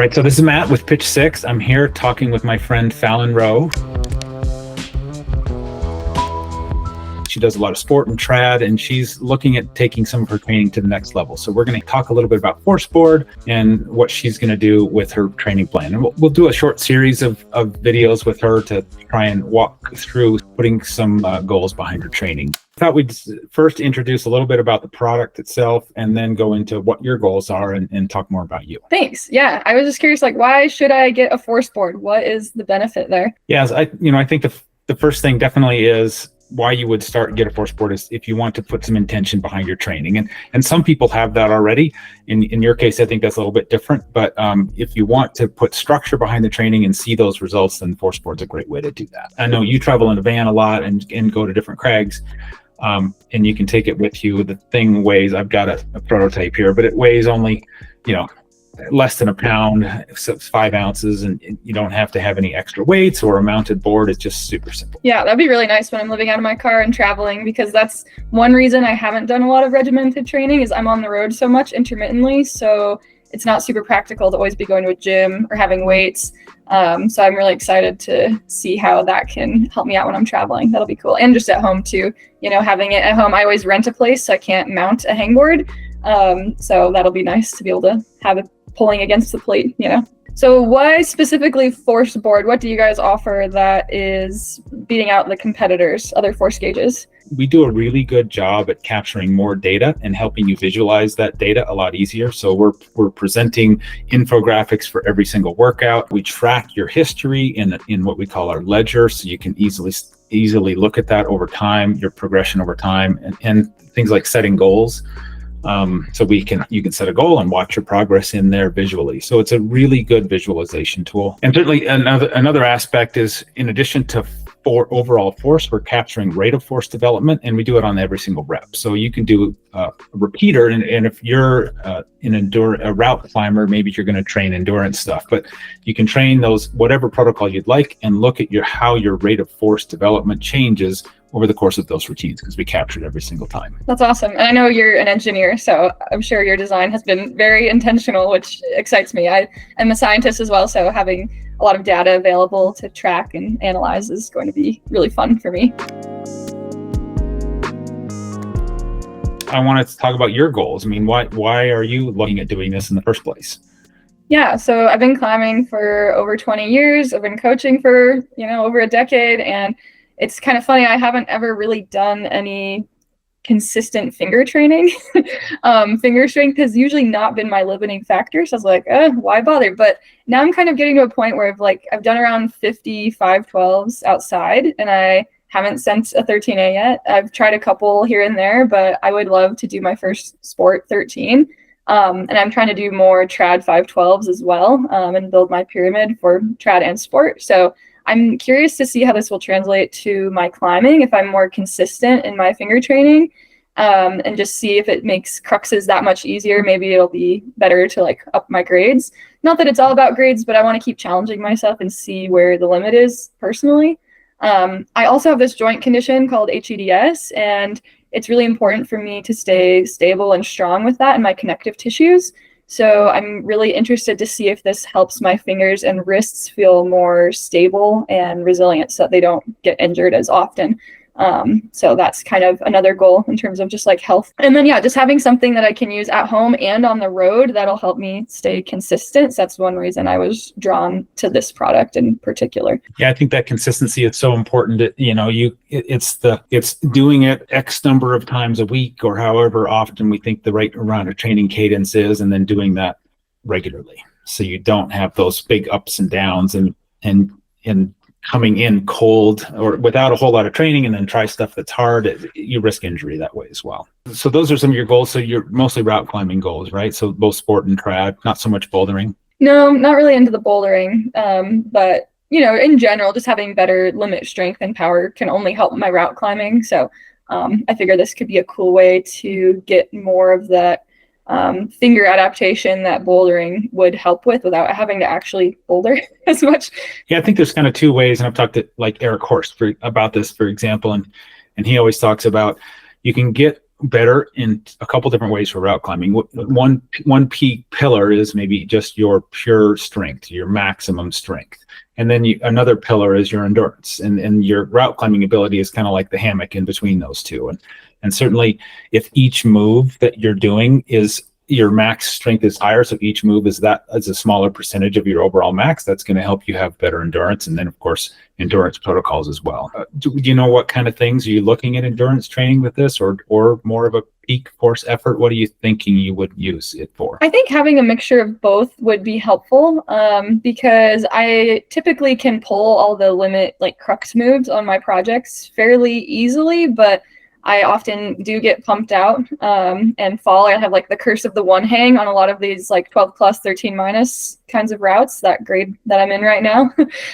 right, so this is Matt with PitchSix. I'm here talking with my friend Fallon Rowe. She does a lot of sport and trad, and she's looking at taking some of her training to the next level. So we're going to talk a little bit about force board and what she's going to do with her training plan. And we'll do a short series of videos with her to try and walk through putting some goals behind her training. I thought we'd first introduce a little bit about the product itself and then go into what your goals are and talk more about you. Thanks. Yeah, I was just curious, why should I get a force board? What is the benefit there? Yes, I think the first thing definitely is why you would get a force board is if you want to put some intention behind your training. And some people have that already. In your case, I think that's a little bit different. But if you want to put structure behind the training and see those results, then force board's a great way to do that. I know you travel in a van a lot and go to different crags. And you can take it with you. The thing weighs, I've got a prototype here, but it weighs only, less than a pound, so it's 5 ounces, and you don't have to have any extra weights or a mounted board. It's just super simple. Yeah, that'd be really nice when I'm living out of my car and traveling, because that's one reason I haven't done a lot of regimented training is I'm on the road so much intermittently. So it's not super practical to always be going to a gym or having weights. So I'm really excited to see how that can help me out when I'm traveling. That'll be cool. And just at home too, having it at home. I always rent a place, so I can't mount a hangboard. So that'll be nice to be able to have it pulling against the plate, So why specifically force board? What do you guys offer that is beating out the competitors, other force gauges? We do a really good job at capturing more data and helping you visualize that data a lot easier. So we're presenting infographics for every single workout. We track your history in what we call our ledger, so you can easily look at that over time, your progression over time, and things like setting goals. So you can set a goal and watch your progress in there visually. So it's a really good visualization tool. And certainly another aspect is, in addition to overall force, we're capturing rate of force development, and we do it on every single rep. So you can do a repeater, and if you're a route climber, maybe you're going to train endurance stuff, but you can train those whatever protocol you'd like and look at how your rate of force development changes over the course of those routines, because we capture it every single time. That's awesome. And I know you're an engineer, so I'm sure your design has been very intentional, which excites me. I am a scientist as well, so having a lot of data available to track and analyze is going to be really fun for me. I wanted to talk about your goals. I mean, why are you looking at doing this in the first place? Yeah, so I've been climbing for over 20 years. I've been coaching for, over a decade, and it's kind of funny, I haven't ever really done any consistent finger training. Finger strength has usually not been my limiting factor. So I was like, why bother? But now I'm kind of getting to a point where I've done around 50 512s outside, and I haven't sent a 13A yet. I've tried a couple here and there, but I would love to do my first sport 13. And I'm trying to do more trad 512s as well, and build my pyramid for trad and sport. So I'm curious to see how this will translate to my climbing, if I'm more consistent in my finger training, and just see if it makes cruxes that much easier. Maybe it'll be better to up my grades. Not that it's all about grades, but I want to keep challenging myself and see where the limit is personally. I also have this joint condition called HEDS, and it's really important for me to stay stable and strong with that in my connective tissues. So I'm really interested to see if this helps my fingers and wrists feel more stable and resilient so that they don't get injured as often. So that's kind of another goal in terms of just health. And then, just having something that I can use at home and on the road that'll help me stay consistent. So that's one reason I was drawn to this product in particular. Yeah, I think that consistency is so important. It's doing it X number of times a week or however often we think the right amount of training cadence is, and then doing that regularly. So you don't have those big ups and downs and coming in cold or without a whole lot of training and then try stuff that's hard, you risk injury that way as well. So those are some of your goals. So you're mostly route climbing goals, right? So both sport and trad, not so much bouldering. No, not really into the bouldering. But in general, just having better limit strength and power can only help my route climbing. So I figure this could be a cool way to get more of that finger adaptation that bouldering would help with without having to actually boulder as much. Yeah, I think there's kind of two ways, and I've talked to Eric Horst about this, for example, and he always talks about you can get better in a couple different ways for route climbing. One peak pillar is maybe just your pure strength, your maximum strength. And then another pillar is your endurance. And your route climbing ability is kind of like the hammock in between those two. And certainly if each move that you're doing is your max strength is higher, so each move is a smaller percentage of your overall max, that's going to help you have better endurance. And then of course endurance protocols as well. Do you know what kind of things are you looking at endurance training with this, or more of a peak force effort? What are you thinking you would use it for? I think having a mixture of both would be helpful, because I typically can pull all the limit like crux moves on my projects fairly easily, but I often do get pumped out and fall. I have like the curse of the one hang on a lot of these like 12 plus 13 minus kinds of routes, that grade that I'm in right now.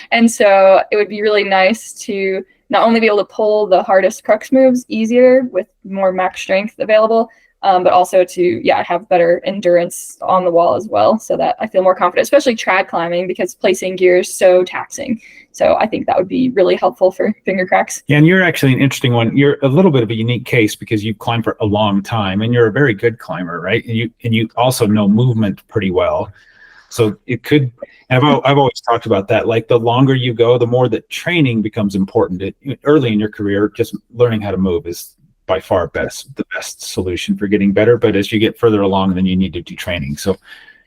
And so it would be really nice to not only be able to pull the hardest crux moves easier with more max strength available, but also to have better endurance on the wall as well, so that I feel more confident, especially trad climbing, because placing gear is so taxing. So I think that would be really helpful for finger cracks. Yeah, and you're actually an interesting one. You're a little bit of a unique case because you've climbed for a long time and you're a very good climber, right? And you also know movement pretty well. So it could, and I've always talked about that, like the longer you go, the more that training becomes important. Early in your career, just learning how to move is by far the best solution for getting better. But as you get further along, then you need to do training. So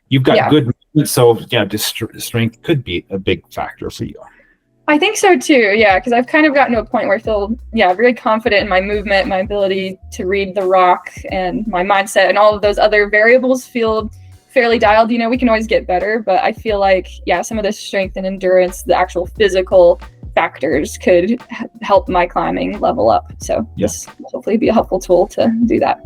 you've got good movement. So just strength could be a big factor for you. I think so too, because I've kind of gotten to a point where I feel, very confident in my movement, my ability to read the rock, and my mindset, and all of those other variables feel fairly dialed. We can always get better, but I feel like, some of the strength and endurance, the actual physical factors could help my climbing level up. So this will hopefully be a helpful tool to do that.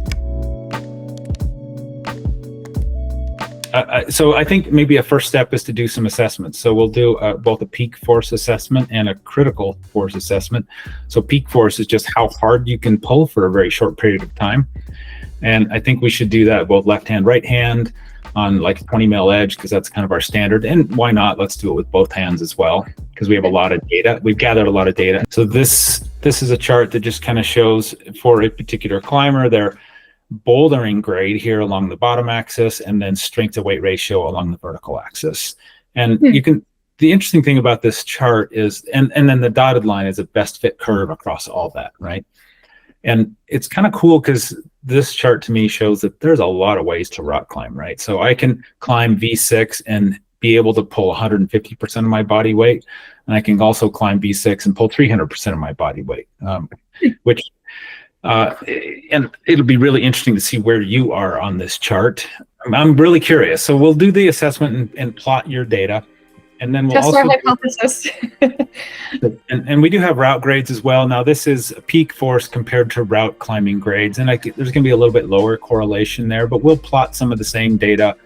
So I think maybe a first step is to do some assessments. So we'll do both a peak force assessment and a critical force assessment. So peak force is just how hard you can pull for a very short period of time. And I think we should do that both left hand, right hand on like 20 mil edge, because that's kind of our standard. And why not? Let's do it with both hands as well, because we have a lot of data. We've gathered a lot of data. So this is a chart that just kind of shows for a particular climber their bouldering grade here along the bottom axis, and then strength to weight ratio along the vertical axis. And the interesting thing about this chart is, and then the dotted line is a best fit curve across all that, right? And it's kind of cool because this chart to me shows that there's a lot of ways to rock climb, right? So I can climb V6 and be able to pull 150% of my body weight. And I can also climb V6 and pull 300% of my body weight, and it'll be really interesting to see where you are on this chart. I'm really curious. So we'll do the assessment and plot your data. And then we'll test our hypothesis. and we do have route grades as well. Now this is peak force compared to route climbing grades. And there's going to be a little bit lower correlation there, but we'll plot some of the same data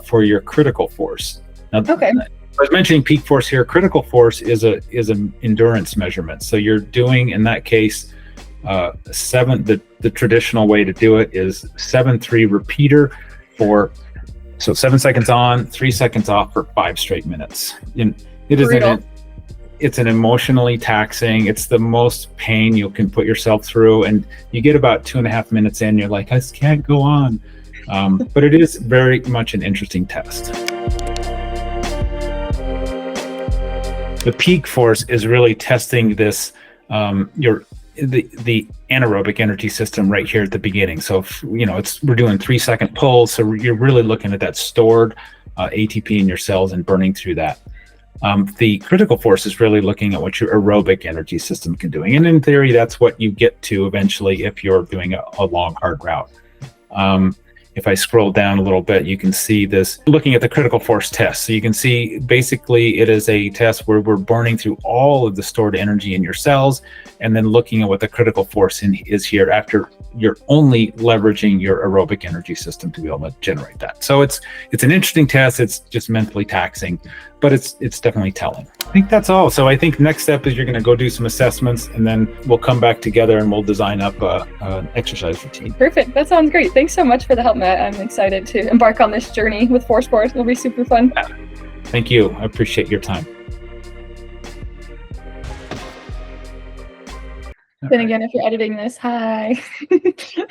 for your critical force. Now, I was mentioning peak force here. Critical force is an endurance measurement. So you're doing, in that case, the traditional way to do it is 7-3 repeater for 7 seconds on, 3 seconds off for 5 straight minutes. And it's an emotionally taxing, it's the most pain you can put yourself through, and you get about 2.5 minutes in, you're like, I just can't go on. But it is very much an interesting test. The peak force is really testing this, the anaerobic energy system right here at the beginning. So we're doing 3-second pulls, so you're really looking at that stored ATP in your cells and burning through that. The critical force is really looking at what your aerobic energy system can do, and in theory that's what you get to eventually if you're doing a long hard route. If I scroll down a little bit, you can see this, looking at the critical force test. So you can see basically it is a test where we're burning through all of the stored energy in your cells, and then looking at what the critical force is here after you're only leveraging your aerobic energy system to be able to generate that. So it's an interesting test. It's just mentally taxing, but it's definitely telling. I think that's all. So I think next step is you're going to go do some assessments, and then we'll come back together and we'll design up an exercise routine. Perfect. That sounds great. Thanks so much for the help, Matt. I'm excited to embark on this journey with Force Sports. It'll be super fun. Thank you. I appreciate your time. Then again, if you're editing this, hi.